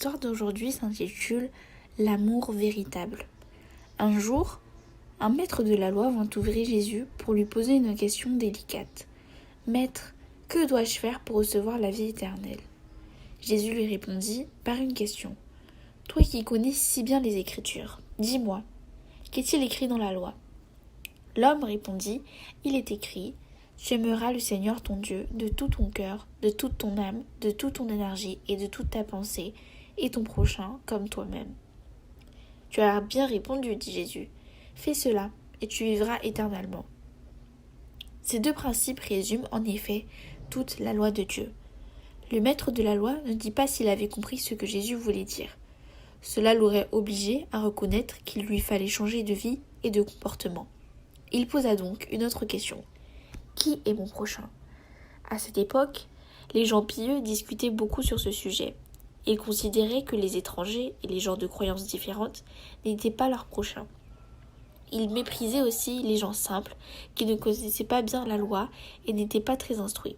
L'histoire d'aujourd'hui s'intitule L'amour véritable. Un jour, un maître de la loi vint ouvrir Jésus pour lui poser une question délicate. « Maître, que dois-je faire pour recevoir la vie éternelle ?» Jésus lui répondit par une question. « Toi qui connais si bien les Écritures, dis-moi, qu'est-il écrit dans la loi ?» L'homme répondit, « Il est écrit, tu aimeras le Seigneur ton Dieu de tout ton cœur, de toute ton âme, de toute ton énergie et de toute ta pensée, et ton prochain comme toi-même. » « Tu as bien répondu, dit Jésus. Fais cela, et tu vivras éternellement. » Ces deux principes résument en effet toute la loi de Dieu. Le maître de la loi ne dit pas s'il avait compris ce que Jésus voulait dire. Cela l'aurait obligé à reconnaître qu'il lui fallait changer de vie et de comportement. Il posa donc une autre question. Qui est mon prochain ? À cette époque, les gens pieux discutaient beaucoup sur ce sujet. Ils considéraient que les étrangers et les gens de croyances différentes n'étaient pas leurs prochains. Ils méprisaient aussi les gens simples qui ne connaissaient pas bien la loi et n'étaient pas très instruits.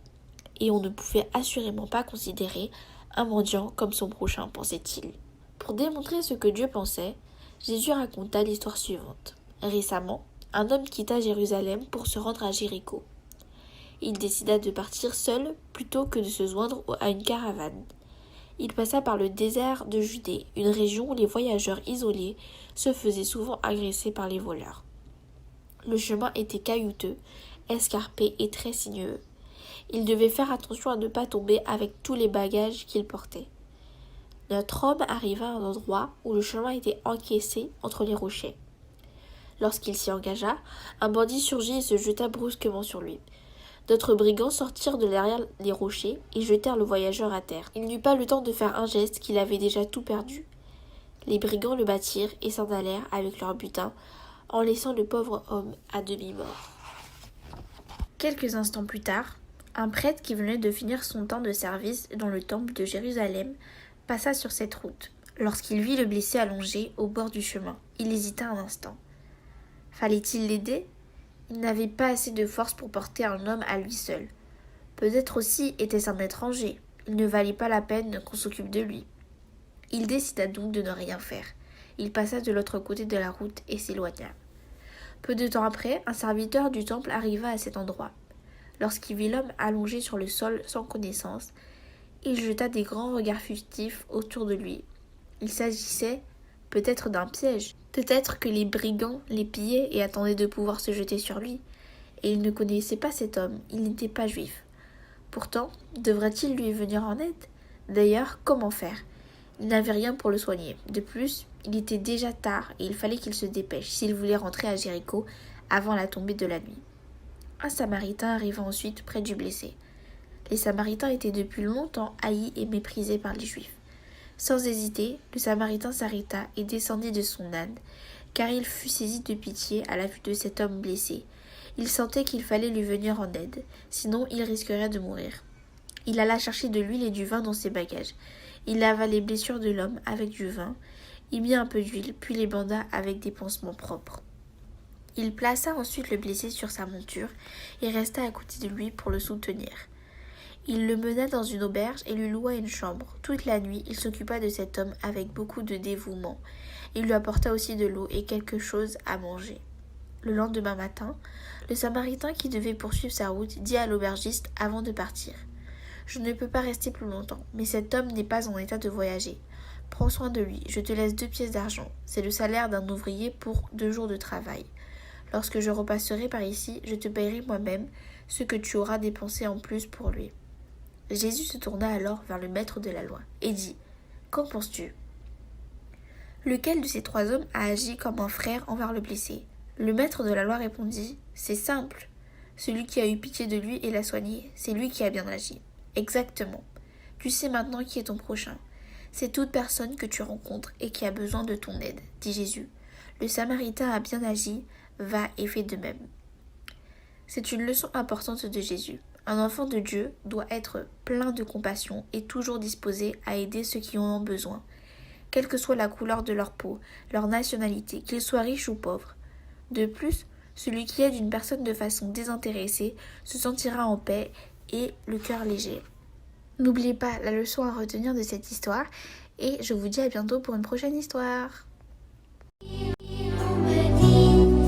Et on ne pouvait assurément pas considérer un mendiant comme son prochain, pensait-il. Pour démontrer ce que Dieu pensait, Jésus raconta l'histoire suivante. Récemment, un homme quitta Jérusalem pour se rendre à Jéricho. Il décida de partir seul plutôt que de se joindre à une caravane. Il passa par le désert de Judée, une région où les voyageurs isolés se faisaient souvent agresser par les voleurs. Le chemin était caillouteux, escarpé et très sinueux. Il devait faire attention à ne pas tomber avec tous les bagages qu'il portait. Notre homme arriva à un endroit où le chemin était encaissé entre les rochers. Lorsqu'il s'y engagea, un bandit surgit et se jeta brusquement sur lui. D'autres brigands sortirent de derrière les rochers et jetèrent le voyageur à terre. Il n'eut pas le temps de faire un geste qu'il avait déjà tout perdu. Les brigands le battirent et s'en allèrent avec leur butin, en laissant le pauvre homme à demi-mort. Quelques instants plus tard, un prêtre qui venait de finir son temps de service dans le temple de Jérusalem passa sur cette route. Lorsqu'il vit le blessé allongé au bord du chemin, il hésita un instant. Fallait-il l'aider ? Il n'avait pas assez de force pour porter un homme à lui seul. Peut-être aussi était-ce un étranger. Il ne valait pas la peine qu'on s'occupe de lui. Il décida donc de ne rien faire. Il passa de l'autre côté de la route et s'éloigna. Peu de temps après, un serviteur du temple arriva à cet endroit. Lorsqu'il vit l'homme allongé sur le sol sans connaissance, il jeta des grands regards furtifs autour de lui. Il s'agissait peut-être d'un piège. Peut-être que les brigands les pillaient et attendaient de pouvoir se jeter sur lui. Et il ne connaissait pas cet homme, il n'était pas juif. Pourtant, devrait-il lui venir en aide ? D'ailleurs, comment faire ? Il n'avait rien pour le soigner. De plus, il était déjà tard et il fallait qu'il se dépêche s'il voulait rentrer à Jéricho avant la tombée de la nuit. Un Samaritain arriva ensuite près du blessé. Les Samaritains étaient depuis longtemps haïs et méprisés par les Juifs. Sans hésiter, le Samaritain s'arrêta et descendit de son âne, car il fut saisi de pitié à la vue de cet homme blessé. Il sentait qu'il fallait lui venir en aide, sinon il risquerait de mourir. Il alla chercher de l'huile et du vin dans ses bagages. Il lava les blessures de l'homme avec du vin, y mit un peu d'huile, puis les banda avec des pansements propres. Il plaça ensuite le blessé sur sa monture et resta à côté de lui pour le soutenir. Il le mena dans une auberge et lui loua une chambre. Toute la nuit, il s'occupa de cet homme avec beaucoup de dévouement. Il lui apporta aussi de l'eau et quelque chose à manger. Le lendemain matin, le Samaritain qui devait poursuivre sa route dit à l'aubergiste avant de partir. « Je ne peux pas rester plus longtemps, mais cet homme n'est pas en état de voyager. Prends soin de lui, je te laisse 2 pièces d'argent. C'est le salaire d'un ouvrier pour 2 jours de travail. Lorsque je repasserai par ici, je te paierai moi-même ce que tu auras dépensé en plus pour lui. » Jésus se tourna alors vers le maître de la loi et dit « Qu'en penses-tu ? Lequel de ces 3 hommes a agi comme un frère envers le blessé ?» Le maître de la loi répondit « C'est simple. Celui qui a eu pitié de lui et l'a soigné, c'est lui qui a bien agi. » Exactement. Tu sais maintenant qui est ton prochain. C'est toute personne que tu rencontres et qui a besoin de ton aide, dit Jésus. Le Samaritain a bien agi, va et fais de même. C'est une leçon importante de Jésus. Un enfant de Dieu doit être plein de compassion et toujours disposé à aider ceux qui en ont besoin, quelle que soit la couleur de leur peau, leur nationalité, qu'ils soient riches ou pauvres. De plus, celui qui aide une personne de façon désintéressée se sentira en paix et le cœur léger. N'oubliez pas la leçon à retenir de cette histoire et je vous dis à bientôt pour une prochaine histoire. On me dit